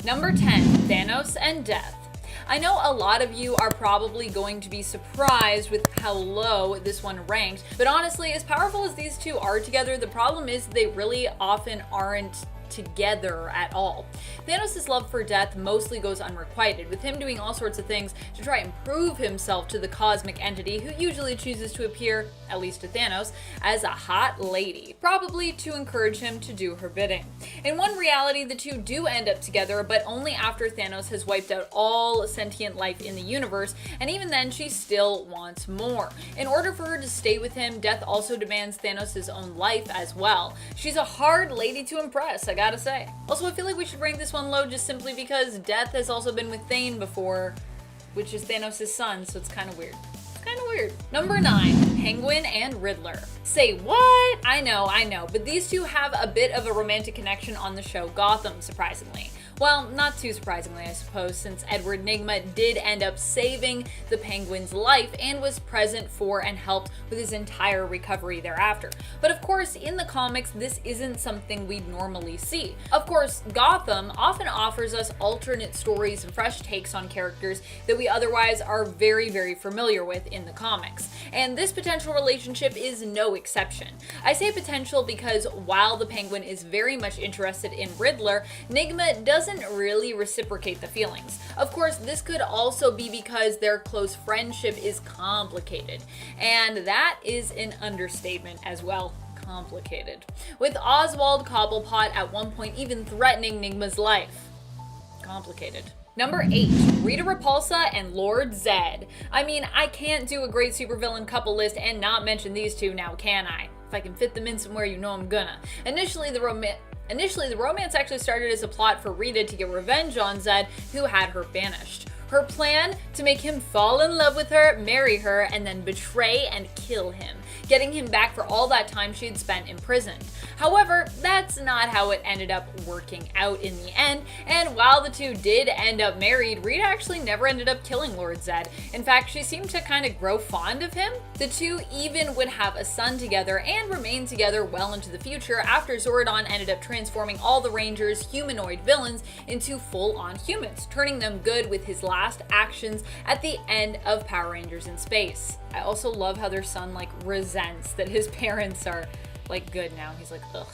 Number 10, Thanos and Death. I know a lot of you are probably going to be surprised with how low this one ranked, but honestly, as powerful as these two are together, the problem is they really often aren't together at all. Thanos' love for Death mostly goes unrequited, with him doing all sorts of things to try and prove himself to the cosmic entity who usually chooses to appear, at least to Thanos, as a hot lady, probably to encourage him to do her bidding. In one reality, the two do end up together, but only after Thanos has wiped out all sentient life in the universe, and even then she still wants more. In order for her to stay with him, Death also demands Thanos' own life as well. She's a hard lady to impress, I gotta say. Also, I feel like we should rank this one low just simply because Death has also been with Thane before, which is Thanos' son, so it's kind of weird. Number 9, Penguin and Riddler. Say what? I know, but these two have a bit of a romantic connection on the show Gotham, surprisingly. Well, not too surprisingly, I suppose, since Edward Nygma did end up saving the Penguin's life and was present for and helped with his entire recovery thereafter. But of course, in the comics, this isn't something we'd normally see. Of course, Gotham often offers us alternate stories and fresh takes on characters that we otherwise are very, very familiar with in the comics. And this potential relationship is no exception. I say potential because while the Penguin is very much interested in Riddler, Nygma doesn't really reciprocate the feelings. Of course, this could also be because their close friendship is complicated, and that is an understatement as well. Complicated. With Oswald Cobblepot at one point even threatening Nygma's life. Complicated. Number 8, Rita Repulsa and Lord Zed. I mean, I can't do a great supervillain couple list and not mention these two now, can I? If I can fit them in somewhere, you know I'm gonna. Initially, the romance actually started as a plot for Rita to get revenge on Zed, who had her banished. Her plan to make him fall in love with her, marry her, and then betray and kill him, getting him back for all that time she had spent imprisoned. However, that's not how it ended up working out in the end, and while the two did end up married, Rita actually never ended up killing Lord Zed. In fact, she seemed to kind of grow fond of him. The two even would have a son together and remain together well into the future after Zordon ended up transforming all the Rangers' humanoid villains into full-on humans, turning them good with his last actions at the end of Power Rangers in Space. I also love how their son resents that his parents are good now. He's like, ugh.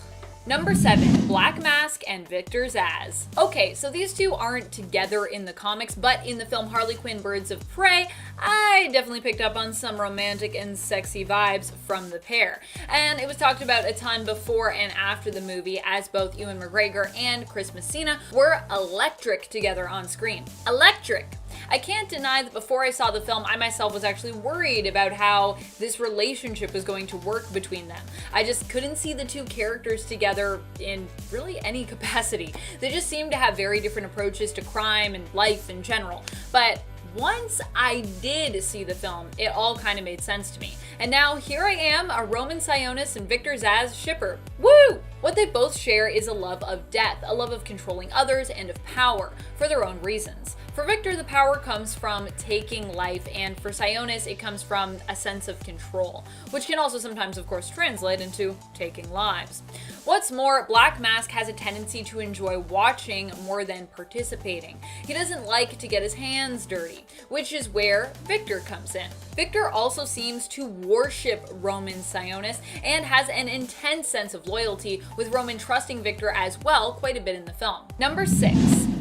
Number 7, Black Mask and Victor Zsasz. Okay, so these two aren't together in the comics, but in the film Harley Quinn Birds of Prey, I definitely picked up on some romantic and sexy vibes from the pair. And it was talked about a ton before and after the movie, as both Ewan McGregor and Chris Messina were electric together on screen. Electric! I can't deny that before I saw the film, I myself was actually worried about how this relationship was going to work between them. I just couldn't see the two characters together in really any capacity. They just seemed to have very different approaches to crime and life in general. But once I did see the film, it all kind of made sense to me. And now here I am, a Roman Sionis and Victor Zsasz shipper. Woo! What they both share is a love of death, a love of controlling others and of power for their own reasons. For Victor, the power comes from taking life, and for Sionis, it comes from a sense of control, which can also sometimes, of course, translate into taking lives. What's more, Black Mask has a tendency to enjoy watching more than participating. He doesn't like to get his hands dirty, which is where Victor comes in. Victor also seems to worship Roman Sionis and has an intense sense of loyalty, with Roman trusting Victor as well quite a bit in the film. Number 6,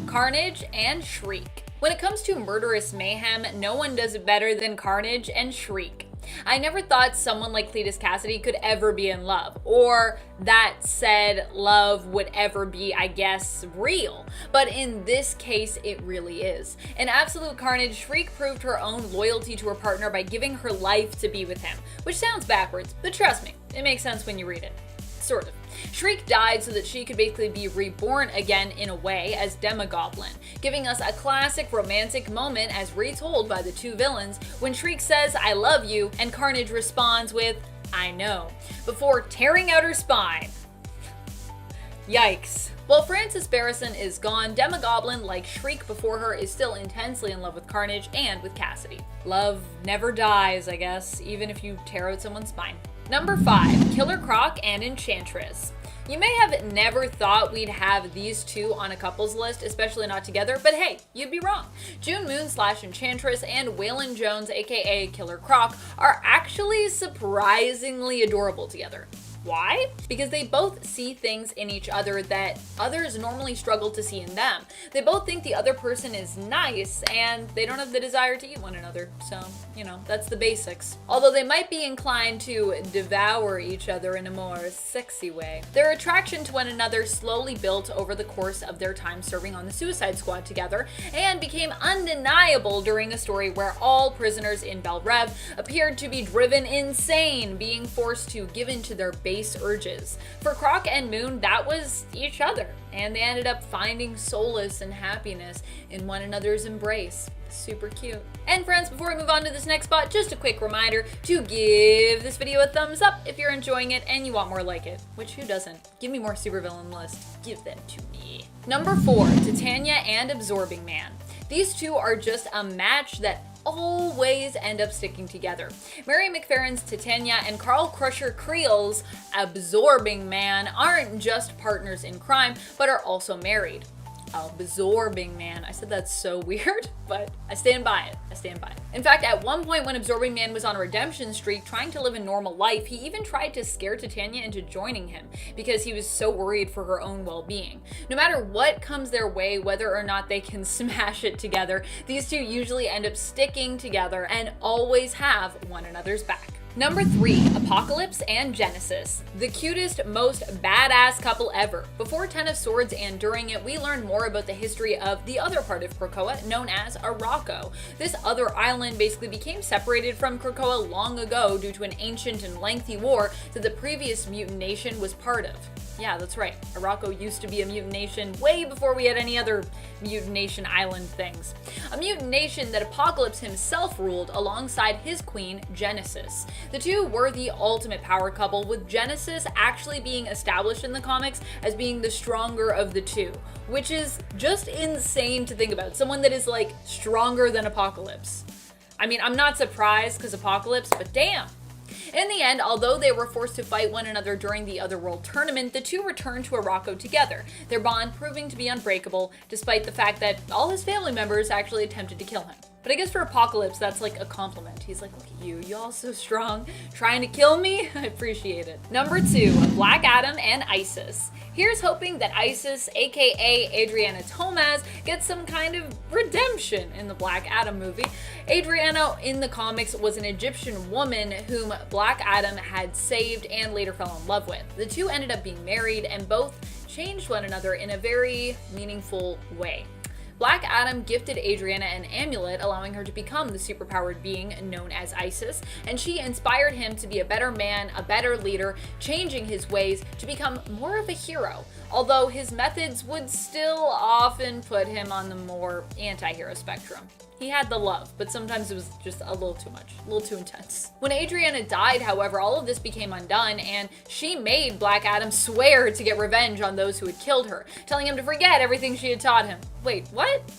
Carnage and Shriek. When it comes to murderous mayhem, no one does it better than Carnage and Shriek. I never thought someone like Cletus Cassidy could ever be in love, or that said love would ever be, I guess, real. But in this case, it really is. In absolute carnage, Shriek proved her own loyalty to her partner by giving her life to be with him, which sounds backwards, but trust me, it makes sense when you read it. Sort of. Shriek died so that she could basically be reborn again in a way as Demogoblin, giving us a classic romantic moment as retold by the two villains when Shriek says, "I love you," and Carnage responds with, "I know," before tearing out her spine. Yikes. While Frances Barrison is gone, Demogoblin, like Shriek before her, is still intensely in love with Carnage and with Cassidy. Love never dies, I guess, even if you tear out someone's spine. Number 5, Killer Croc and Enchantress. You may have never thought we'd have these two on a couples list, especially not together, but hey, you'd be wrong. June Moon / Enchantress and Waylon Jones, aka Killer Croc, are actually surprisingly adorable together. Why? Because they both see things in each other that others normally struggle to see in them. They both think the other person is nice, and they don't have the desire to eat one another. So, that's the basics. Although they might be inclined to devour each other in a more sexy way. Their attraction to one another slowly built over the course of their time serving on the Suicide Squad together, and became undeniable during a story where all prisoners in Bel Rev appeared to be driven insane, being forced to give in to their base urges. For Croc and Moon, that was each other, and they ended up finding solace and happiness in one another's embrace. Super cute. And friends, before we move on to this next spot, just a quick reminder to give this video a thumbs up if you're enjoying it and you want more like it. Which, who doesn't? Give me more supervillain lists. Give them to me. Number 4, Titania and Absorbing Man. These two are just a match that always end up sticking together. Mary McFerrin's Titania and Carl Crusher Creel's Absorbing Man aren't just partners in crime, but are also married. Absorbing Man. I said that's so weird, but I stand by it. I stand by it. In fact, at one point when Absorbing Man was on a redemption streak trying to live a normal life, he even tried to scare Titania into joining him because he was so worried for her own well-being. No matter what comes their way, whether or not they can smash it together, these two usually end up sticking together and always have one another's back. Number 3, Apocalypse and Genesis. The cutest, most badass couple ever. Before Ten of Swords and during it, we learned more about the history of the other part of Krakoa, known as Arakko. This other island basically became separated from Krakoa long ago due to an ancient and lengthy war that the previous mutant nation was part of. Yeah, that's right. Arakko used to be a mutant nation way before we had any other mutant nation island things. A mutant nation that Apocalypse himself ruled alongside his queen, Genesis. The two were the ultimate power couple, with Genesis actually being established in the comics as being the stronger of the two, which is just insane to think about. Someone that is like stronger than Apocalypse. I mean, I'm not surprised because Apocalypse, but damn. In the end, although they were forced to fight one another during the Otherworld tournament, the two returned to Arakko together, their bond proving to be unbreakable, despite the fact that all his family members actually attempted to kill him. But I guess for Apocalypse, that's like a compliment. He's like, look at you, y'all so strong. Trying to kill me? I appreciate it. Number 2, Black Adam and Isis. Here's hoping that Isis, aka Adriana Tomaz, gets some kind of redemption in the Black Adam movie. Adriana in the comics was an Egyptian woman whom Black Adam had saved and later fell in love with. The two ended up being married and both changed one another in a very meaningful way. Black Adam gifted Adriana an amulet, allowing her to become the superpowered being known as Isis, and she inspired him to be a better man, a better leader, changing his ways to become more of a hero, although his methods would still often put him on the more anti-hero spectrum. He had the love, but sometimes it was just a little too much, a little too intense. When Adriana died, however, all of this became undone, and she made Black Adam swear to get revenge on those who had killed her, telling him to forget everything she had taught him. Wait, what?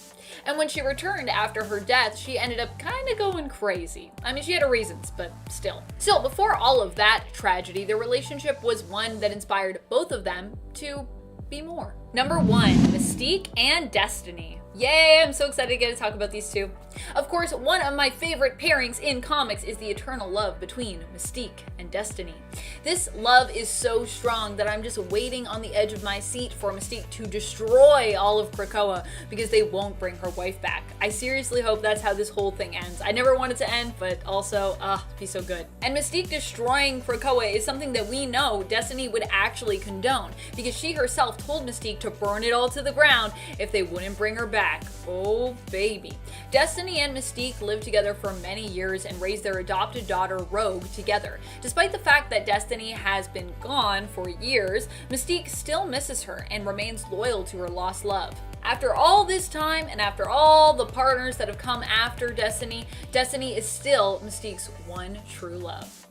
And when she returned after her death, she ended up kind of going crazy. I mean, she had her reasons, but still. Still, before all of that tragedy, their relationship was one that inspired both of them to be more. Number 1, Mystique and Destiny. Yay, I'm so excited to get to talk about these two. Of course, one of my favorite pairings in comics is the eternal love between Mystique and Destiny. This love is so strong that I'm just waiting on the edge of my seat for Mystique to destroy all of Krakoa because they won't bring her wife back. I seriously hope that's how this whole thing ends. I never want it to end, but also, it'd be so good. And Mystique destroying Krakoa is something that we know Destiny would actually condone because she herself told Mystique to burn it all to the ground if they wouldn't bring her back. Oh baby. Destiny and Mystique lived together for many years and raised their adopted daughter Rogue together. Despite the fact that Destiny has been gone for years, Mystique still misses her and remains loyal to her lost love. After all this time and after all the partners that have come after Destiny, Destiny is still Mystique's one true love.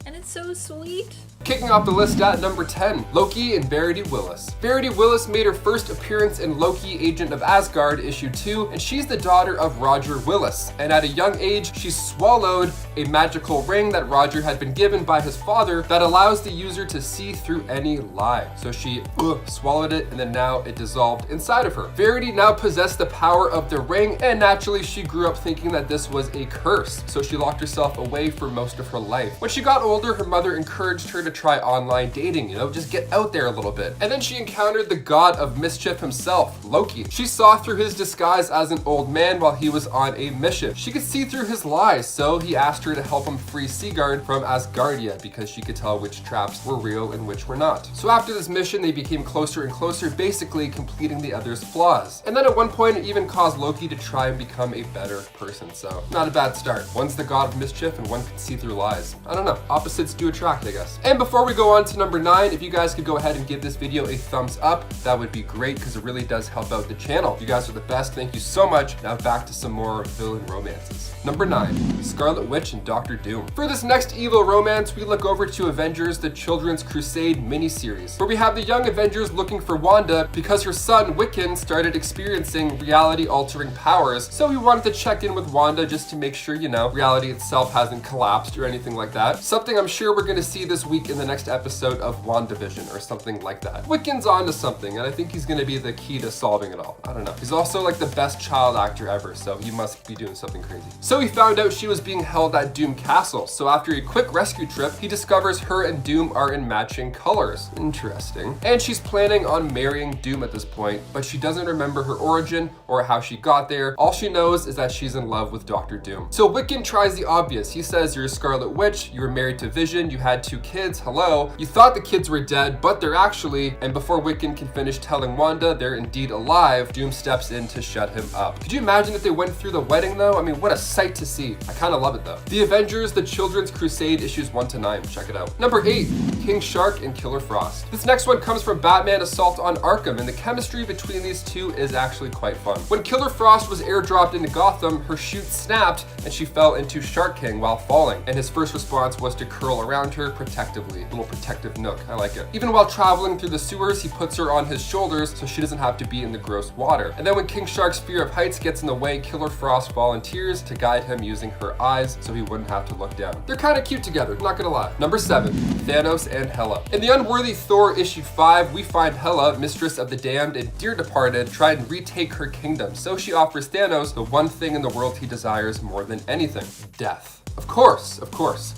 And it's so sweet. Kicking off the list at number 10, Loki and Verity Willis. Verity Willis made her first appearance in Loki, Agent of Asgard, issue 2, and she's the daughter of Roger Willis. And at a young age, she swallowed a magical ring that Roger had been given by his father that allows the user to see through any lie. So she swallowed it, and then now it dissolved inside of her. Verity now possessed the power of the ring, and naturally she grew up thinking that this was a curse. So she locked herself away for most of her life. When she got older, her mother encouraged her to try online dating, just get out there a little bit. And then she encountered the god of mischief himself, Loki. She saw through his disguise as an old man while he was on a mission. She could see through his lies, so he asked her to help him free Sigurd from Asgardia because she could tell which traps were real and which were not. So after this mission, they became closer and closer, basically completing the other's flaws. And then at one point, it even caused Loki to try and become a better person, so not a bad start. One's the god of mischief and one can see through lies. I don't know, opposites do attract, I guess. And before we go on to number 9, if you guys could go ahead and give this video a thumbs up, that would be great because it really does help out the channel. You guys are the best, thank you so much. Now back to some more villain romances. Number 9, Scarlet Witch and Doctor Doom. For this next evil romance, we look over to Avengers: The Children's Crusade miniseries, where we have the young Avengers looking for Wanda because her son Wiccan started experiencing reality-altering powers, so he wanted to check in with Wanda just to make sure, reality itself hasn't collapsed or anything like that. Something I'm sure we're going to see this week in the next episode of WandaVision or something like that. Wiccan's onto something, and I think he's going to be the key to solving it all. I don't know. He's also like the best child actor ever, so he must be doing something crazy. So he found out she was being held at Doom Castle, so after a quick rescue trip, he discovers her and Doom are in matching colors. Interesting. And she's planning on marrying Doom at this point, but she doesn't remember her origin or how she got there. All she knows is that she's in love with Doctor Doom. So Wiccan tries the obvious. He says, you're a Scarlet Witch, you were married to Vision, you had 2 kids, hello. You thought the kids were dead, but they're actually, and before Wiccan can finish telling Wanda they're indeed alive, Doom steps in to shut him up. Could you imagine if they went through the wedding though? I mean, what a sight to see. I kind of love it though. The Avengers: The Children's Crusade issues 1 to 9. Check it out. Number 8, King Shark and Killer Frost. This next one comes from Batman Assault on Arkham, and the chemistry between these two is actually quite fun. When Killer Frost was airdropped into Gotham, her chute snapped and she fell into Shark King while falling, and his first response was to curl around her protectively. A little protective nook. I like it. Even while traveling through the sewers, he puts her on his shoulders so she doesn't have to be in the gross water. And then when King Shark's fear of heights gets in the way, Killer Frost volunteers to guide him using her eyes so he wouldn't have to look down. They're kind of cute together, not gonna lie. Number 7, Thanos and Hela. In The Unworthy Thor issue 5, we find Hela, mistress of the damned and dear departed, try and retake her kingdom. So she offers Thanos the one thing in the world he desires more than anything: death. Of course.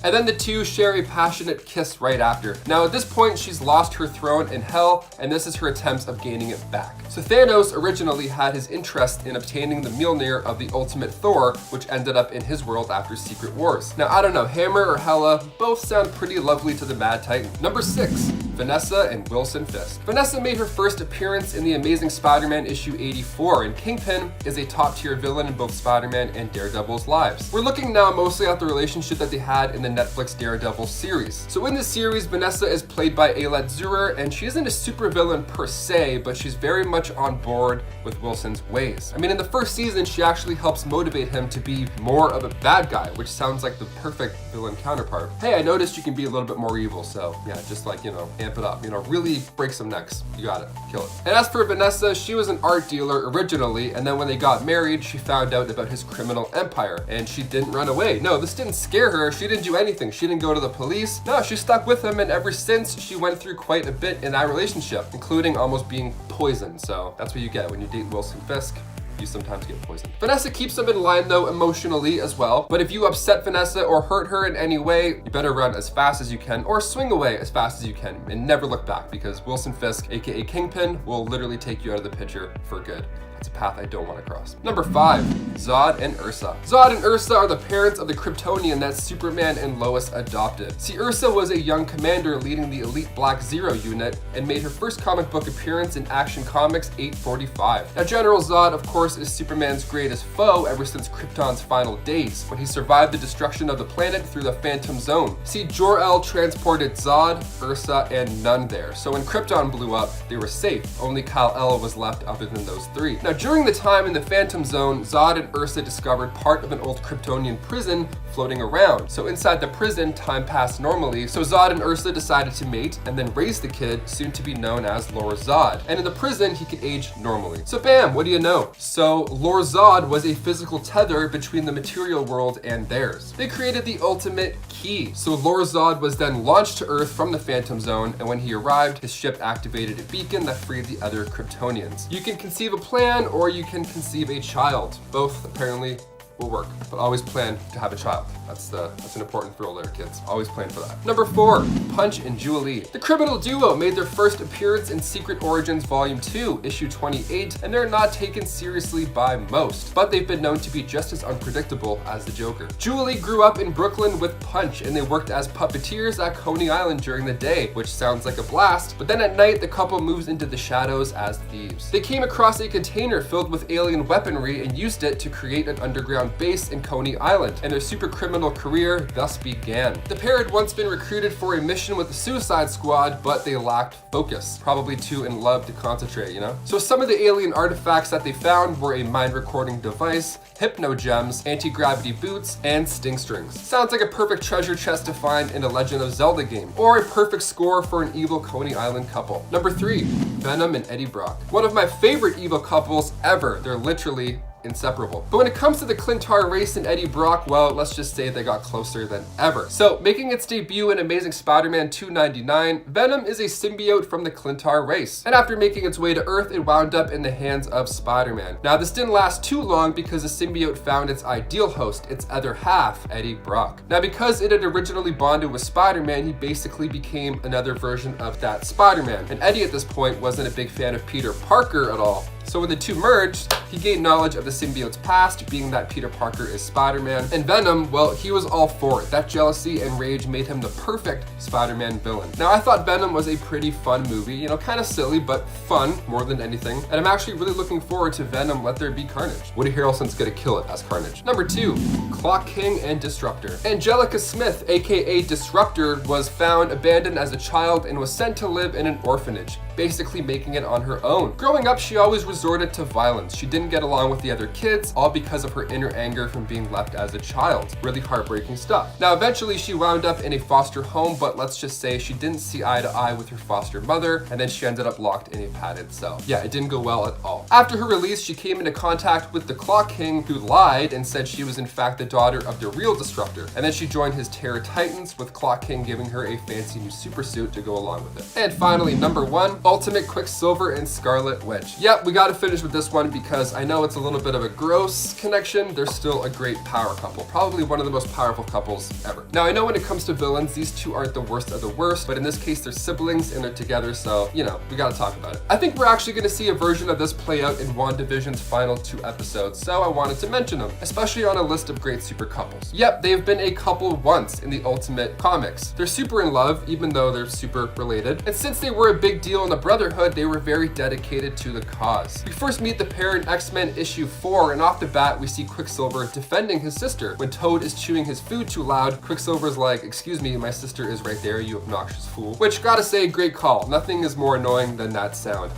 And then the two share a passionate kiss right after. Now at this point, she's lost her throne in hell, and this is her attempts of gaining it back. So Thanos originally had his interest in obtaining the Mjolnir of the ultimate Thor, which ended up in his world after Secret Wars. Now I don't know, Hammer or Hela, both sound pretty lovely to the Mad Titan. Number 6, Vanessa and Wilson Fisk. Vanessa made her first appearance in The Amazing Spider-Man issue 84, and Kingpin is a top-tier villain in both Spider-Man and Daredevil's lives. We're looking now mostly at the relationship that they had in the Netflix Daredevil series. So in this series, Vanessa is played by Alet Zurer, and she isn't a supervillain per se, but she's very much on board with Wilson's ways. I mean, in the first season, she actually helps motivate him to be more of a bad guy, which sounds like the perfect villain counterpart. Hey, I noticed you can be a little bit more evil, so yeah, just like, amp it up, really break some necks. You got it, kill it. And as for Vanessa, she was an art dealer originally, and then when they got married, she found out about his criminal empire, and she didn't run away. No, this didn't scare her. She didn't do anything. She didn't go to the police. No, she stuck with him, and ever since, she went through quite a bit in that relationship, including almost being poisoned. So that's what you get when you date Wilson Fisk. You sometimes get poisoned. Vanessa keeps him in line though emotionally as well, but if you upset Vanessa or hurt her in any way, you better run as fast as you can or swing away as fast as you can and never look back, because Wilson Fisk, aka Kingpin, will literally take you out of the picture for good. It's a path I don't want to cross. Number 5, Zod and Ursa. Zod and Ursa are the parents of the Kryptonian that Superman and Lois adopted. See, Ursa was a young commander leading the elite Black Zero unit and made her first comic book appearance in Action Comics 845. Now, General Zod, of course, is Superman's greatest foe ever since Krypton's final days, when he survived the destruction of the planet through the Phantom Zone. See, Jor-El transported Zod, Ursa, and Nun there, so when Krypton blew up, they were safe. Only Kal-El was left other than those three. Now, during the time in the Phantom Zone, Zod and Ursa discovered part of an old Kryptonian prison floating around. So inside the prison, time passed normally, so Zod and Ursa decided to mate and then raise the kid, soon to be known as Lord Zod. And in the prison, he could age normally. So bam, what do you know? So Lord Zod was a physical tether between the material world and theirs. They created the ultimate key. So Lord Zod was then launched to Earth from the Phantom Zone, and when he arrived, his ship activated a beacon that freed the other Kryptonians. You can conceive a plan, or you can conceive a child. Both apparently will work, but always plan to have a child. That's an important rule there, kids. Always plan for that. Number 4, Punch and Julie. The criminal duo made their first appearance in Secret Origins Volume 2, issue 28, and they're not taken seriously by most, but they've been known to be just as unpredictable as the Joker. Julie grew up in Brooklyn with Punch, and they worked as puppeteers at Coney Island during the day, which sounds like a blast, but then at night, the couple moves into the shadows as thieves. They came across a container filled with alien weaponry and used it to create an underground base in Coney Island, and their super criminal career thus began. The pair had once been recruited for a mission with the Suicide Squad, but they lacked focus, probably too in love to concentrate, you know? So some of the alien artifacts that they found were a mind recording device, hypno gems, anti-gravity boots, and sting strings. Sounds like a perfect treasure chest to find in a Legend of Zelda game, or a perfect score for an evil Coney Island couple. Number 3, Venom and Eddie Brock. One of my favorite evil couples ever. They're literally inseparable. But when it comes to the Clintar race and Eddie Brock, well, let's just say they got closer than ever. So, making its debut in Amazing Spider-Man 299, Venom is a symbiote from the Clintar race. And after making its way to Earth, it wound up in the hands of Spider-Man. Now, this didn't last too long because the symbiote found its ideal host, its other half, Eddie Brock. Now, because it had originally bonded with Spider-Man, he basically became another version of that Spider-Man. And Eddie at this point wasn't a big fan of Peter Parker at all. So when the two merged, he gained knowledge of the symbiote's past, being that Peter Parker is Spider-Man. And Venom, well, he was all for it. That jealousy and rage made him the perfect Spider-Man villain. Now, I thought Venom was a pretty fun movie, you know, kind of silly, but fun more than anything. And I'm actually really looking forward to Venom Let There Be Carnage. Woody Harrelson's gonna kill it as Carnage. Number 2, Clock King and Disruptor. Angelica Smith, aka Disruptor, was found abandoned as a child and was sent to live in an orphanage, basically making it on her own. Growing up, she always resorted to violence. She didn't get along with the other kids, all because of her inner anger from being left as a child. Really heartbreaking stuff. Now, eventually she wound up in a foster home, but let's just say she didn't see eye to eye with her foster mother, and then she ended up locked in a padded cell. Yeah, it didn't go well at all. After her release, she came into contact with the Clock King, who lied and said she was in fact the daughter of the real Disruptor. And then she joined his Terror Titans, with Clock King giving her a fancy new super suit to go along with it. And finally, number 1, Ultimate Quicksilver and Scarlet Witch. Yep, we gotta finish with this one because I know it's a little bit of a gross connection. They're still a great power couple, probably one of the most powerful couples ever. Now, I know when it comes to villains, these two aren't the worst of the worst, but in this case, they're siblings and they're together, so, you know, we gotta talk about it. I think we're actually gonna see a version of this play out in WandaVision's final 2 episodes, so I wanted to mention them, especially on a list of great super couples. Yep, they've been a couple once in the Ultimate comics. They're super in love, even though they're super related, and since they were a big deal in the Brotherhood, they were very dedicated to the cause. We first meet the pair in X-Men issue 4, and off the bat, we see Quicksilver defending his sister. When Toad is chewing his food too loud, Quicksilver's like, "Excuse me, my sister is right there, you obnoxious fool." Which, gotta say, great call. Nothing is more annoying than that sound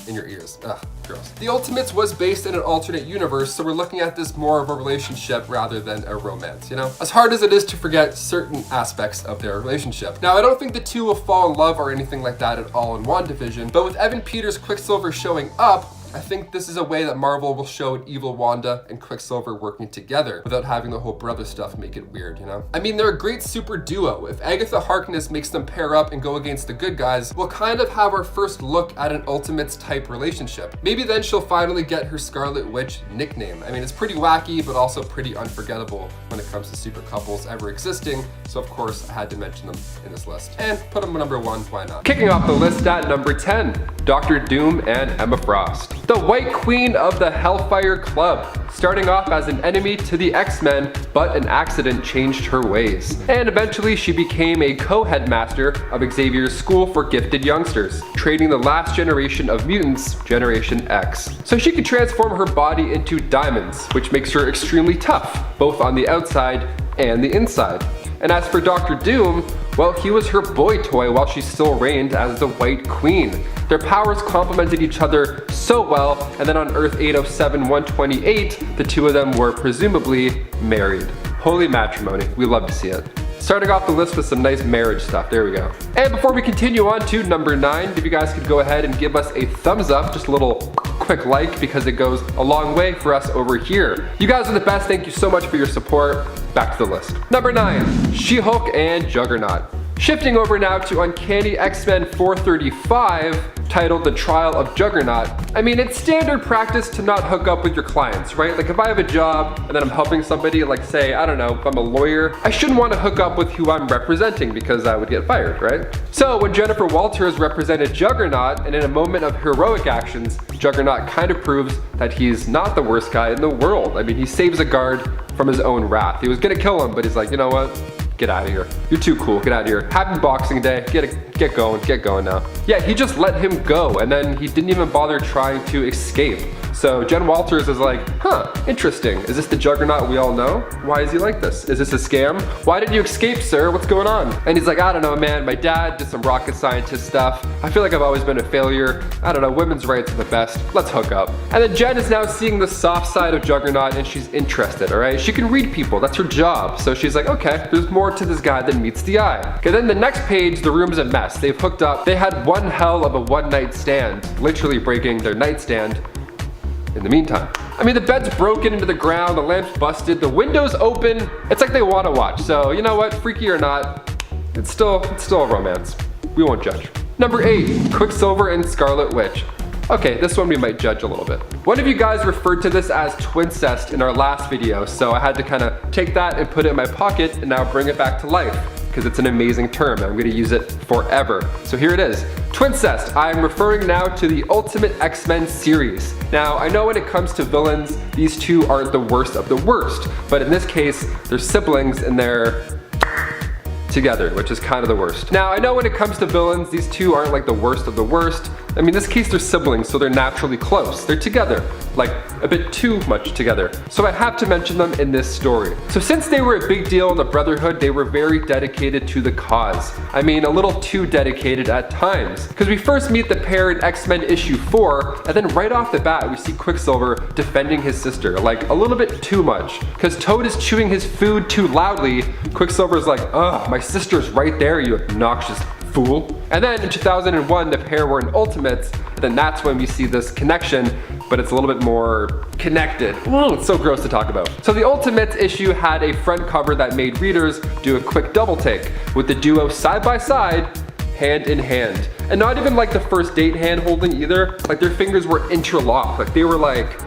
in your ears. Ugh, gross. The Ultimates was based in an alternate universe, so we're looking at this more of a relationship rather than a romance, you know? As hard as it is to forget certain aspects of their relationship. Now, I don't think the two will fall in love or anything like that at all in WandaVision, but with Evan Peters' Quicksilver showing up, I think this is a way that Marvel will show an evil Wanda and Quicksilver working together without having the whole brother stuff make it weird, you know? I mean, they're a great super duo. If Agatha Harkness makes them pair up and go against the good guys, we'll kind of have our first look at an Ultimates type relationship. Maybe then she'll finally get her Scarlet Witch nickname. I mean, it's pretty wacky, but also pretty unforgettable when it comes to super couples ever existing, so of course I had to mention them in this list. And put them at number 1, why not? Kicking off the list at number 10, Dr. Doom and Emma Frost. The White Queen of the Hellfire Club, starting off as an enemy to the X-Men, but an accident changed her ways. And eventually she became a co-headmaster of Xavier's School for Gifted Youngsters, training the last generation of mutants, Generation X. So she could transform her body into diamonds, which makes her extremely tough, both on the outside and the inside. And as for Dr. Doom, Well, he was her boy toy while she still reigned as the White Queen. Their powers complemented each other so well, and then on Earth 807-128, the two of them were presumably married. Holy matrimony, we love to see it. Starting off the list with some nice marriage stuff, there we go. And before we continue on to number 9, if you guys could go ahead and give us a thumbs up, just a little quick like, because it goes a long way for us over here. You guys are the best, thank you so much for your support. Back to the list. Number 9, She-Hulk and Juggernaut. Shifting over now to Uncanny X-Men 435, titled The Trial of Juggernaut. I mean, it's standard practice to not hook up with your clients, right? Like if I have a job and then I'm helping somebody, like say, I don't know, if I'm a lawyer, I shouldn't want to hook up with who I'm representing because I would get fired, right? So when Jennifer Walters represented Juggernaut, and in a moment of heroic actions, Juggernaut kind of proves that he's not the worst guy in the world. I mean, he saves a guard from his own wrath. He was gonna kill him, but he's like, you know what? Get out of here. You're too cool, get out of here. Happy Boxing Day, get going now. Yeah, he just let him go, and then he didn't even bother trying to escape. So Jen Walters is like, huh, interesting. Is this the Juggernaut we all know? Why is he like this? Is this a scam? Why did you escape, sir? What's going on? And he's like, I don't know, man. My dad did some rocket scientist stuff. I feel like I've always been a failure. I don't know, women's rights are the best. Let's hook up. And then Jen is now seeing the soft side of Juggernaut, and she's interested, all right? She can read people, that's her job. So she's like, okay, there's more to this guy than meets the eye. Okay, then the next page, the room's a mess. They've hooked up. They had one hell of a one-night stand, literally breaking their nightstand in the meantime. I mean, the bed's broken into the ground, the lamp's busted, the window's open. It's like they want to watch. So you know what, freaky or not, it's still a romance. We won't judge. Number 8, Quicksilver and Scarlet Witch. Okay, this one we might judge a little bit. One of you guys referred to this as twincest in our last video, so I had to kind of take that and put it in my pocket and now bring it back to life, because it's an amazing term and I'm going to use it forever. So here it is. Twincest. I'm referring now to the Ultimate X-Men series. Now, I know when it comes to villains, these two aren't the worst of the worst, but in this case, they're siblings and they're together, which is kind of the worst. Now, I know when it comes to villains, these two aren't like the worst of the worst. I mean, in this case, they're siblings, so they're naturally close. They're together, like a bit too much together. So I have to mention them in this story. So since they were a big deal in the Brotherhood, they were very dedicated to the cause. I mean, a little too dedicated at times. Because we first meet the pair in X-Men issue 4, and then right off the bat, we see Quicksilver defending his sister, like a little bit too much. Because Toad is chewing his food too loudly, Quicksilver's like, ugh, my sister's right there, you obnoxious fool. And then in 2001, the pair were in Ultimates, and then that's when we see this connection, but it's a little bit more connected. It's so gross to talk about. So the Ultimates issue had a front cover that made readers do a quick double take, with the duo side by side, hand in hand. And not even like the first date hand holding either, like their fingers were interlocked, like they were like,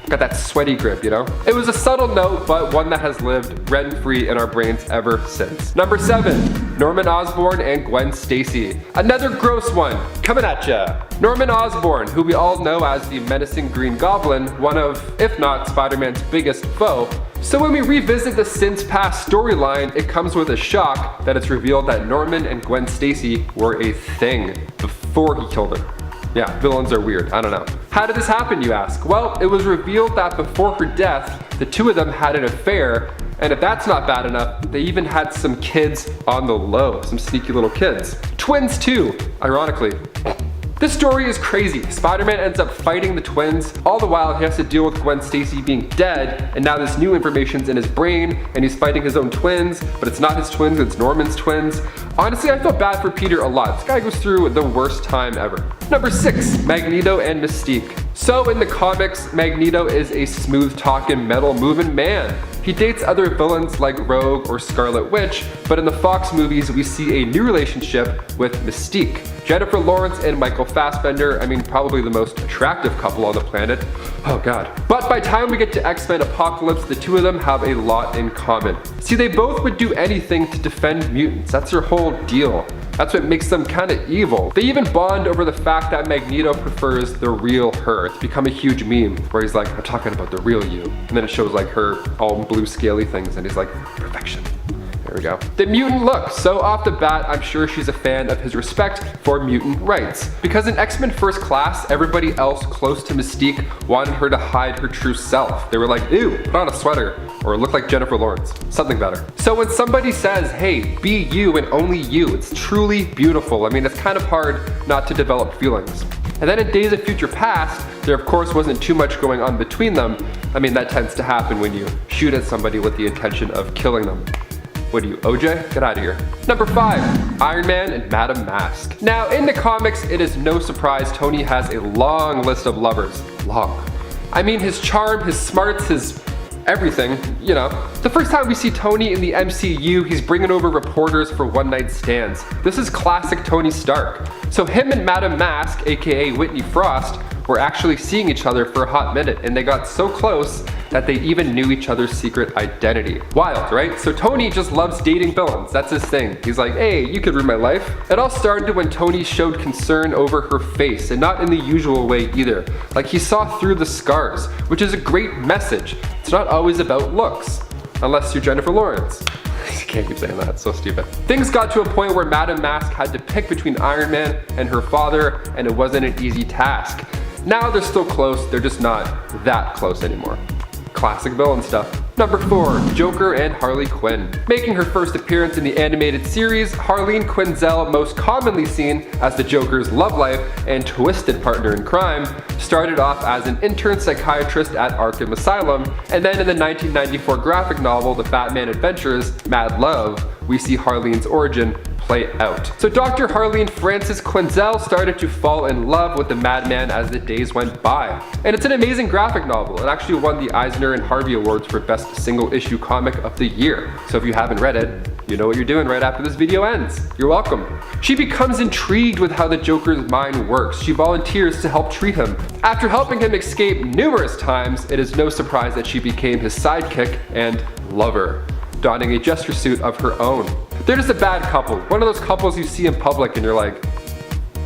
got that sweaty grip, you know? It was a subtle note, but one that has lived rent-free in our brains ever since. Number 7, Norman Osborn and Gwen Stacy. Another gross one, coming at ya. Norman Osborn, who we all know as the menacing Green Goblin, one of, if not Spider-Man's biggest foe. So when we revisit the Since Past storyline, it comes with a shock that it's revealed that Norman and Gwen Stacy were a thing before he killed her. Yeah, villains are weird, I don't know. How did this happen, you ask? Well, it was revealed that before her death, the two of them had an affair, and if that's not bad enough, they even had some kids on the low, some sneaky little kids. Twins too, ironically. This story is crazy. Spider-Man ends up fighting the twins. All the while, he has to deal with Gwen Stacy being dead, and now this new information's in his brain, and he's fighting his own twins, but it's not his twins, it's Norman's twins. Honestly, I feel bad for Peter a lot. This guy goes through the worst time ever. Number 6, Magneto and Mystique. So in the comics, Magneto is a smooth-talking, metal-moving man. He dates other villains like Rogue or Scarlet Witch, but in the Fox movies, we see a new relationship with Mystique. Jennifer Lawrence and Michael Fassbender, I mean, probably the most attractive couple on the planet. Oh god. But by the time we get to X-Men Apocalypse, the two of them have a lot in common. See, they both would do anything to defend mutants. That's their whole deal. That's what makes them kind of evil. They even bond over the fact that Magneto prefers the real her. It's become a huge meme where he's like, I'm talking about the real you. And then it shows like her all blue scaly things and he's like, perfection. There we go. The mutant look. So off the bat, I'm sure she's a fan of his respect for mutant rights. Because in X-Men First Class, everybody else close to Mystique wanted her to hide her true self. They were like, ew, put on a sweater, or look like Jennifer Lawrence, something better. So when somebody says, hey, be you and only you, it's truly beautiful. I mean, it's kind of hard not to develop feelings. And then in Days of Future Past, there of course wasn't too much going on between them. I mean, that tends to happen when you shoot at somebody with the intention of killing them. What are you, OJ? Get out of here. Number 5, Iron Man and Madame Mask. Now, in the comics, it is no surprise Tony has a long list of lovers. Long. I mean, his charm, his smarts, his everything, you know. The first time we see Tony in the MCU, he's bringing over reporters for one-night stands. This is classic Tony Stark. So him and Madame Mask, aka Whitney Frost, were actually seeing each other for a hot minute, and they got so close that they even knew each other's secret identity. Wild, right? So Tony just loves dating villains. That's his thing. He's like, hey, you could ruin my life. It all started when Tony showed concern over her face, and not in the usual way either. Like, he saw through the scars, which is a great message. It's not always about looks, unless you're Jennifer Lawrence. I can't keep saying that, it's so stupid. Things got to a point where Madame Mask had to pick between Iron Man and her father, and it wasn't an easy task. Now they're still close, they're just not that close anymore. Classic villain stuff. Number 4, Joker and Harley Quinn. Making her first appearance in the animated series, Harleen Quinzel, most commonly seen as the Joker's love life and twisted partner in crime, started off as an intern psychiatrist at Arkham Asylum, and then in the 1994 graphic novel The Batman Adventures, Mad Love, we see Harleen's origin play out. So Dr. Harleen Frances Quinzel started to fall in love with the Madman as the days went by. And it's an amazing graphic novel. It actually won the Eisner and Harvey Awards for Best Single Issue Comic of the Year. So if you haven't read it, you know what you're doing right after this video ends. You're welcome. She becomes intrigued with how the Joker's mind works. She volunteers to help treat him. After helping him escape numerous times, it is no surprise that she became his sidekick and lover, donning a jester suit of her own. They're just a bad couple. One of those couples you see in public and you're like,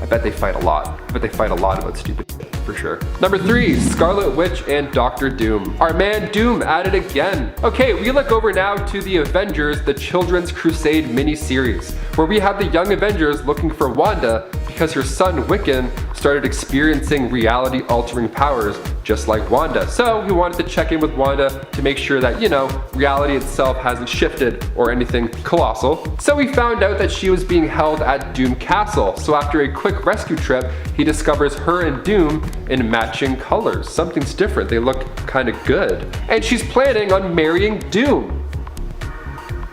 I bet they fight a lot. I bet they fight a lot about stupid shit, for sure. Number 3, Scarlet Witch and Dr. Doom. Our man Doom at it again. Okay, we look over now to the Avengers, the Children's Crusade mini-series, where we have the young Avengers looking for Wanda because her son Wiccan started experiencing reality-altering powers just like Wanda. So we wanted to check in with Wanda to make sure that, you know, reality itself hasn't shifted or anything colossal. So we found out that she was being held at Doom Castle. So after a quick rescue trip, he discovers her and Doom in matching colors. Something's different, they look kind of good. And she's planning on marrying Doom.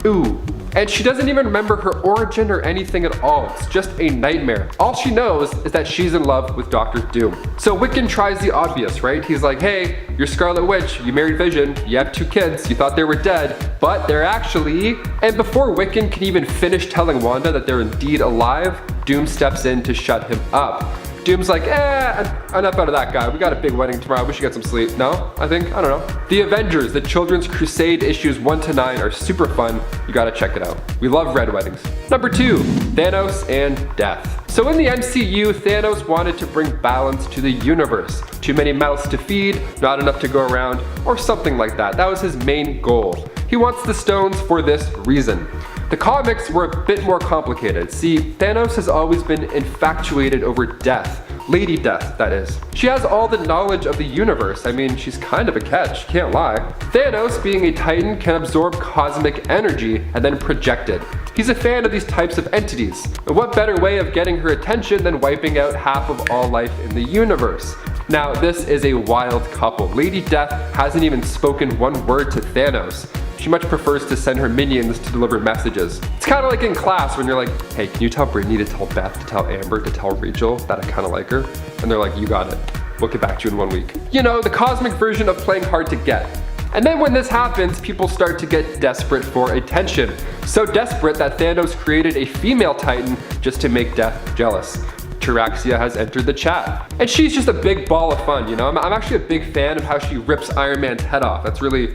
Ooh. And she doesn't even remember her origin or anything at all. It's just a nightmare. All she knows is that she's in love with Dr. Doom. So Wiccan tries the obvious, right? He's like, hey, you're Scarlet Witch, you married Vision, you have 2 kids, you thought they were dead, but they're actually... And before Wiccan can even finish telling Wanda that they're indeed alive, Doom steps in to shut him up. Doom's like, enough out of that guy. We got a big wedding tomorrow. We should get some sleep. No? I don't know. The Avengers, the Children's Crusade issues 1 to 9 are super fun. You gotta check it out. We love red weddings. Number 2, Thanos and Death. So in the MCU, Thanos wanted to bring balance to the universe. Too many mouths to feed, not enough to go around, or something like that. That was his main goal. He wants the stones for this reason. The comics were a bit more complicated. See, Thanos has always been infatuated over Death. Lady Death, that is. She has all the knowledge of the universe. I mean, she's kind of a catch, can't lie. Thanos, being a Titan, can absorb cosmic energy and then project it. He's a fan of these types of entities. And what better way of getting her attention than wiping out half of all life in the universe? Now, this is a wild couple. Lady Death hasn't even spoken one word to Thanos. She much prefers to send her minions to deliver messages. It's kind of like in class when you're like, hey, can you tell Brittany to tell Beth, to tell Amber, to tell Rachel that I kind of like her? And they're like, you got it. We'll get back to you in 1 week. You know, the cosmic version of playing hard to get. And then when this happens, people start to get desperate for attention. So desperate that Thanos created a female Titan just to make Death jealous. Taraxia has entered the chat. And she's just a big ball of fun, you know? I'm actually a big fan of how she rips Iron Man's head off. That's really...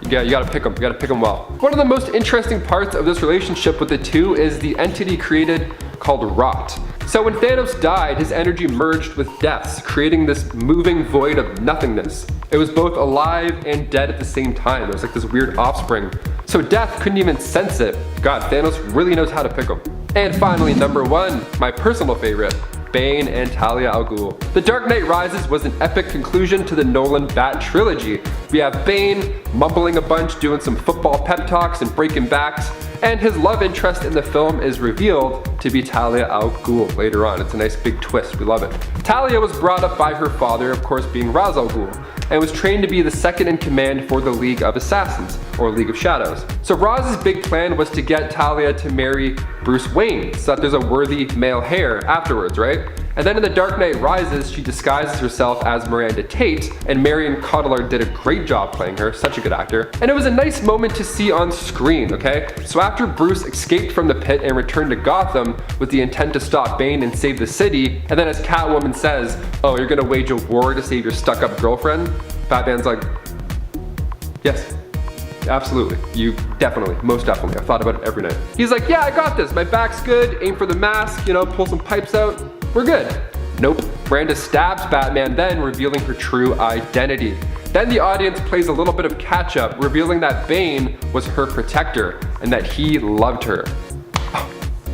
Yeah, you gotta pick them well. One of the most interesting parts of this relationship with the two is the entity created called Rot. So when Thanos died, his energy merged with Death's, creating this moving void of nothingness. It was both alive and dead at the same time. It was like this weird offspring. So so Death couldn't even sense it. God, Thanos really knows how to pick them. And finally, number 1, my personal favorite, Bane and Talia al Ghul. The Dark Knight Rises was an epic conclusion to the Nolan Bat trilogy. We have Bane mumbling a bunch, doing some football pep talks and breaking backs, and his love interest in the film is revealed to be Talia al Ghul later on. It's a nice big twist, we love it. Talia was brought up by her father, of course being Ra's al Ghul, and was trained to be the second in command for the League of Assassins, or League of Shadows. So Raz's big plan was to get Talia to marry Bruce Wayne, so that there's a worthy male heir afterwards, right? And then in The Dark Knight Rises, she disguises herself as Miranda Tate, and Marion Cotillard did a great job playing her, such a good actor. And it was a nice moment to see on screen, okay? So after Bruce escaped from the pit and returned to Gotham with the intent to stop Bane and save the city, and then as Catwoman says, oh, you're gonna wage a war to save your stuck-up girlfriend? Batman's like, yes. Absolutely. You definitely, most definitely. I've thought about it every night. He's like, yeah, I got this. My back's good. Aim for the mask, you know, pull some pipes out. We're good. Nope. Miranda stabs Batman then, revealing her true identity. Then the audience plays a little bit of catch up, revealing that Bane was her protector and that he loved her. Oh,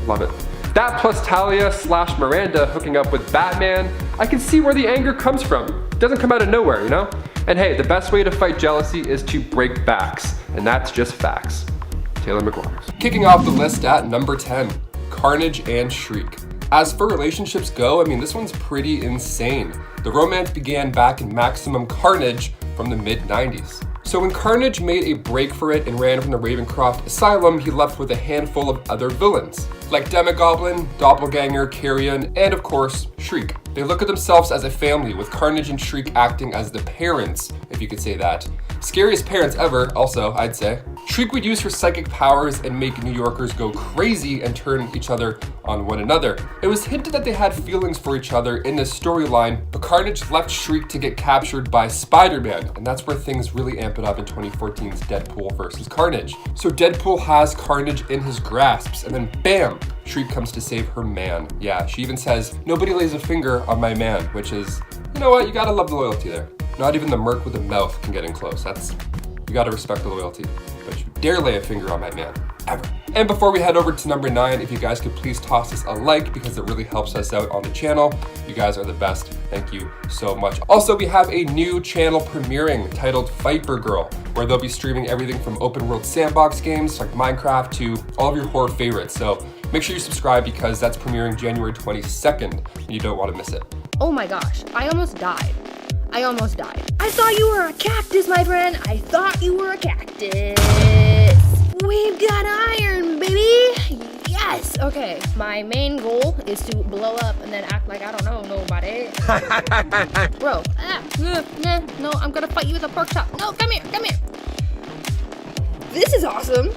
love it. That plus Talia / Miranda hooking up with Batman, I can see where the anger comes from. It doesn't come out of nowhere, you know? And hey, the best way to fight jealousy is to break backs, and that's just facts. Taylor McGuire. Kicking off the list at number 10, Carnage and Shriek. As for relationships go, I mean, this one's pretty insane. The romance began back in Maximum Carnage from the mid-90s. So when Carnage made a break for it and ran from the Ravencroft Asylum, he left with a handful of other villains, like Demogoblin, Doppelganger, Carrion, and of course, Shriek. They look at themselves as a family, with Carnage and Shriek acting as the parents, if you could say that. Scariest parents ever, also, I'd say. Shriek would use her psychic powers and make New Yorkers go crazy and turn each other on one another. It was hinted that they had feelings for each other in this storyline, but Carnage left Shriek to get captured by Spider-Man, and that's where things really amp it up in 2014's Deadpool vs. Carnage. So Deadpool has Carnage in his grasps, and then bam! Shriek comes to save her man. Yeah, she even says, nobody lays a finger on my man, which is, you know what, you gotta love the loyalty there. Not even the merc with a mouth can get in close. You gotta respect the loyalty. But you dare lay a finger on my man, ever. And before we head over to number 9, if you guys could please toss us a like because it really helps us out on the channel. You guys are the best. Thank you so much. Also, we have a new channel premiering titled Viper Girl, where they'll be streaming everything from open world sandbox games like Minecraft to all of your horror favorites. So make sure you subscribe because that's premiering January 22nd and you don't want to miss it. Oh my gosh, I almost died. I thought you were a cactus, my friend. I thought you were a cactus. We've got iron, baby. Yes. Okay, my main goal is to blow up and then act like I don't know nobody. Bro, no, I'm gonna fight you with a pork chop. No, come here. This is awesome.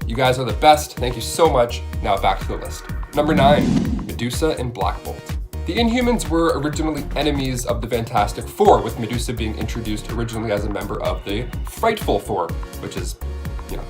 You guys are the best. Thank you so much. Now back to the list. Number 9, Medusa and Black Bolt. The Inhumans were originally enemies of the Fantastic Four, with Medusa being introduced originally as a member of the Frightful Four, which is, you know,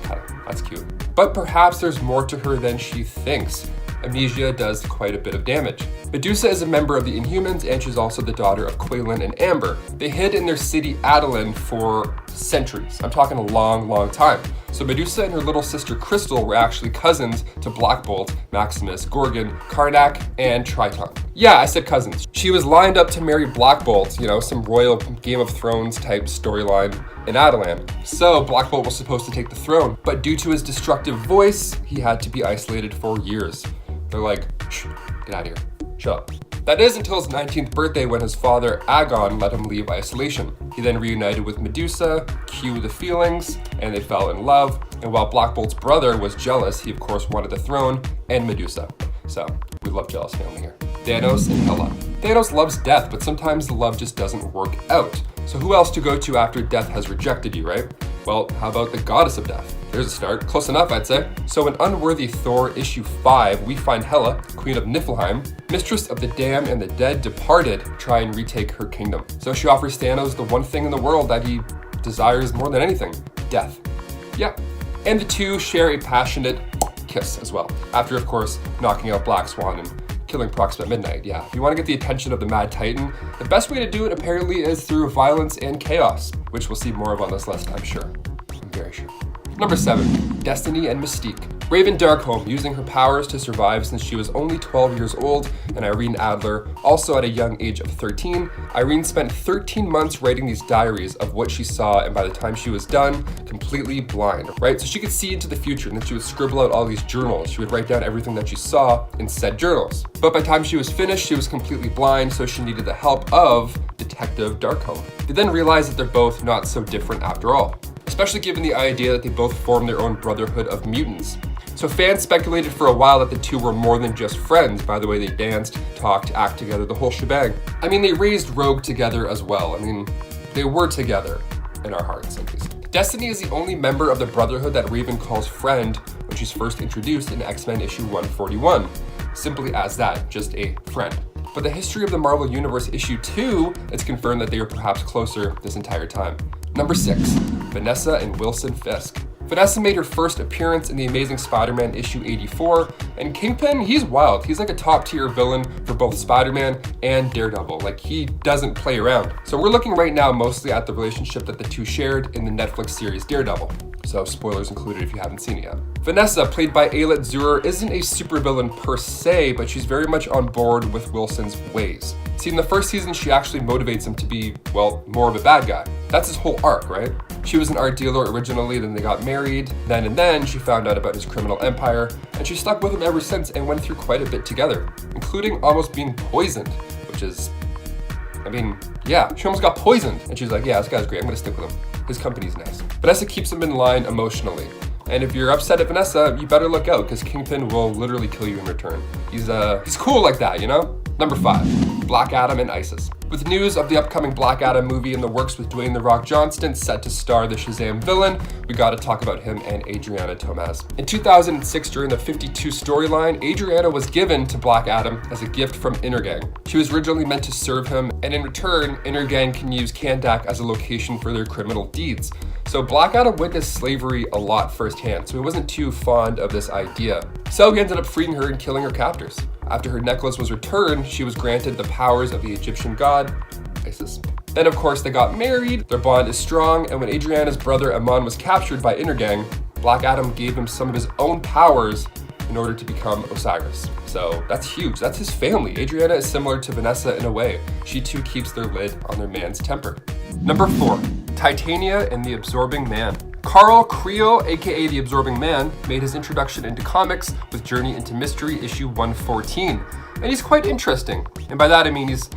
that's cute. But perhaps there's more to her than she thinks. Amnesia does quite a bit of damage. Medusa is a member of the Inhumans, and she's also the daughter of Quaylin and Amber. They hid in their city Adelan for centuries. I'm talking a long time. So Medusa and her little sister Crystal were actually cousins to Black Bolt, Maximus, Gorgon, Karnak, and Triton. Yeah, I said cousins. She was lined up to marry Black Bolt, you know, some royal Game of Thrones type storyline in Adelan. So Black Bolt was supposed to take the throne, but due to his destructive voice, he had to be isolated for years. They're like, shh, get out of here, shut up. That is until his 19th birthday when his father, Agon, let him leave isolation. He then reunited with Medusa, cue the feelings, and they fell in love. And while Black Bolt's brother was jealous, he of course wanted the throne and Medusa. So, we love jealous family here. Thanos and Hela. Thanos loves death, but sometimes the love just doesn't work out. So who else to go to after death has rejected you, right? Well, how about the goddess of death? There's a start. Close enough, I'd say. So in Unworthy Thor issue 5, we find Hela, queen of Niflheim, mistress of the damned and the dead departed, try and retake her kingdom. So she offers Thanos the one thing in the world that he desires more than anything, death. Yeah. And the two share a passionate kiss as well. After, of course, knocking out Black Swan and killing Proxima at midnight. Yeah, if you want to get the attention of the Mad Titan, the best way to do it apparently is through violence and chaos, which we'll see more of on this list, I'm sure. I'm very sure. Number 7. Destiny and Mystique. Raven Darkholme, using her powers to survive since she was only 12 years old, and Irene Adler, also at a young age of 13. Irene spent 13 months writing these diaries of what she saw, and by the time she was done, completely blind, right? So she could see into the future, and then she would scribble out all these journals. She would write down everything that she saw in said journals. But by the time she was finished, she was completely blind, so she needed the help of Detective Darkholme. They then realized that they're both not so different after all, especially given the idea that they both formed their own brotherhood of mutants. So fans speculated for a while that the two were more than just friends. By the way, they danced, talked, acted together, the whole shebang. I mean, they raised Rogue together as well. I mean, they were together in our hearts, at least. Destiny is the only member of the Brotherhood that Raven calls friend when she's first introduced in X-Men issue 141. Simply as that, just a friend. But the History of the Marvel Universe issue 2, it's confirmed that they were perhaps closer this entire time. Number 6, Vanessa and Wilson Fisk. Vanessa made her first appearance in The Amazing Spider-Man issue 84, and Kingpin, he's wild. He's like a top tier villain for both Spider-Man and Daredevil. Like, he doesn't play around. So we're looking right now mostly at the relationship that the two shared in the Netflix series Daredevil. So spoilers included if you haven't seen it yet. Vanessa, played by Ayelet Zurer, isn't a supervillain per se, but she's very much on board with Wilson's ways. See, in the first season, she actually motivates him to be, well, more of a bad guy. That's his whole arc, right? She was an art dealer originally, then they got married. Then she found out about his criminal empire, and she stuck with him ever since and went through quite a bit together, including almost being poisoned, which is, I mean, yeah, she almost got poisoned. And she's like, yeah, this guy's great, I'm gonna stick with him. His company's nice. Vanessa keeps him in line emotionally. And if you're upset at Vanessa, you better look out, because Kingpin will literally kill you in return. He's cool like that, you know? Number 5, Black Adam and ISIS. With news of the upcoming Black Adam movie in the works with Dwayne "The Rock" Johnson set to star the Shazam villain, we gotta talk about him and Adriana Tomaz. In 2006, during the 52 storyline, Adriana was given to Black Adam as a gift from Intergang. She was originally meant to serve him, and in return, Intergang can use Kandak as a location for their criminal deeds. So Black Adam witnessed slavery a lot firsthand, so he wasn't too fond of this idea. So he ended up freeing her and killing her captors. After her necklace was returned, she was granted the powers of the Egyptian god, Isis. Then of course they got married, their bond is strong, and when Adriana's brother Amon was captured by Intergang, Black Adam gave him some of his own powers in order to become Osiris. So that's huge, that's his family. Adriana is similar to Vanessa in a way. She too keeps their lid on their man's temper. Number 4, Titania and the Absorbing Man. Carl Creel, aka the Absorbing Man, made his introduction into comics with Journey into Mystery issue 114. And he's quite interesting. And by that I mean he's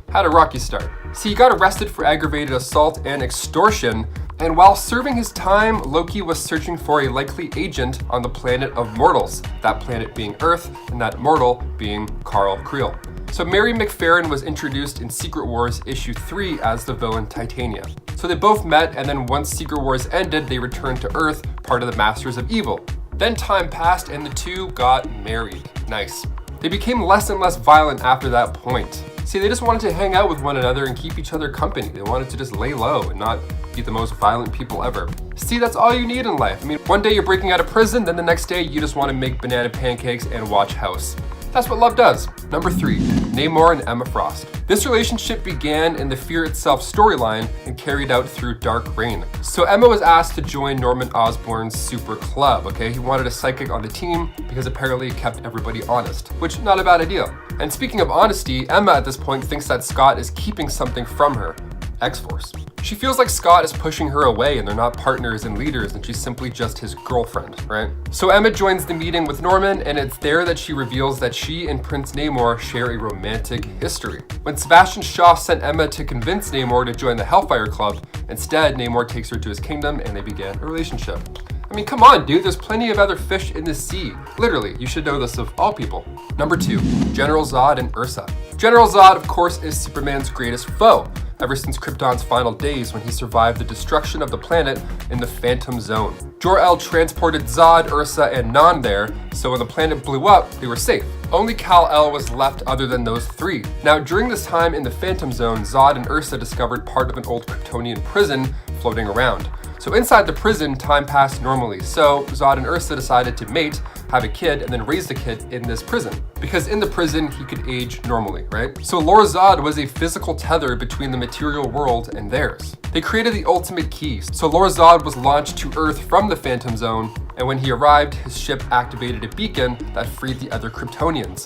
had a rocky start. See, he got arrested for aggravated assault and extortion, and while serving his time, Loki was searching for a likely agent on the planet of mortals, that planet being Earth, and that mortal being Carl Creel. So Mary McFerrin was introduced in Secret Wars issue 3 as the villain Titania. So they both met, and then once Secret Wars ended, they returned to Earth, part of the Masters of Evil. Then time passed and the two got married. Nice. They became less and less violent after that point. See, they just wanted to hang out with one another and keep each other company. They wanted to just lay low and not be the most violent people ever. See, that's all you need in life. I mean, one day you're breaking out of prison, then the next day you just want to make banana pancakes and watch House. That's what love does. Number 3, Namor and Emma Frost. This relationship began in the Fear Itself storyline and carried out through Dark Reign. So Emma was asked to join Norman Osborn's super club, okay? He wanted a psychic on the team because apparently it kept everybody honest, which not a bad idea. And speaking of honesty, Emma at this point thinks that Scott is keeping something from her, X-Force. She feels like Scott is pushing her away and they're not partners and leaders and she's simply just his girlfriend, right? So Emma joins the meeting with Norman, and it's there that she reveals that she and Prince Namor share a romantic history. When Sebastian Shaw sent Emma to convince Namor to join the Hellfire Club, instead Namor takes her to his kingdom and they began a relationship. I mean, come on, dude, there's plenty of other fish in the sea. Literally, you should know this of all people. Number 2, General Zod and Ursa. General Zod, of course, is Superman's greatest foe, ever since Krypton's final days when he survived the destruction of the planet in the Phantom Zone. Jor-El transported Zod, Ursa, and Non there, so when the planet blew up, they were safe. Only Kal-El was left other than those 3. Now, during this time in the Phantom Zone, Zod and Ursa discovered part of an old Kryptonian prison floating around. So inside the prison, time passed normally, so Zod and Ursa decided to mate, have a kid, and then raise the kid in this prison. Because in the prison, he could age normally, right? So Lor-Zod was a physical tether between the material world and theirs. They created the ultimate key. So Lor-Zod was launched to Earth from the Phantom Zone, and when he arrived, his ship activated a beacon that freed the other Kryptonians.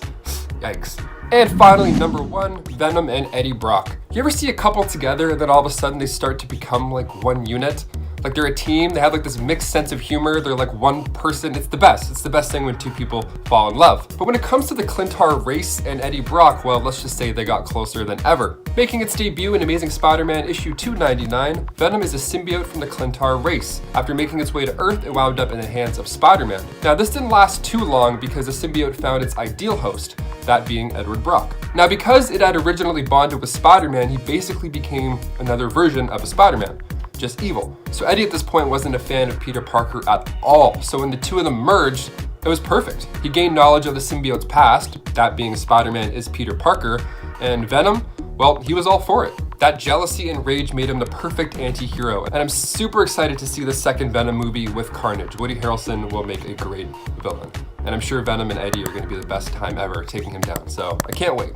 Yikes. And finally, number 1, Venom and Eddie Brock. You ever see a couple together and then all of a sudden they start to become like one unit? Like they're a team, they have like this mixed sense of humor, they're like one person. It's the best. It's the best thing when two people fall in love. But when it comes to the Clintar race and Eddie Brock, well, let's just say they got closer than ever. Making its debut in Amazing Spider-Man issue 299, Venom is a symbiote from the Clintar race. After making its way to Earth, it wound up in the hands of Spider-Man. Now, this didn't last too long because the symbiote found its ideal host, that being Edward Brock. Now, because it had originally bonded with Spider-Man, he basically became another version of a Spider-Man, just evil. So Eddie at this point wasn't a fan of Peter Parker at all. So when the two of them merged, it was perfect. He gained knowledge of the symbiote's past, that being Spider-Man is Peter Parker, and Venom, well, he was all for it. That jealousy and rage made him the perfect anti-hero, and I'm super excited to see the second Venom movie with Carnage. Woody Harrelson will make a great villain, and I'm sure Venom and Eddie are going to be the best time ever taking him down, so I can't wait.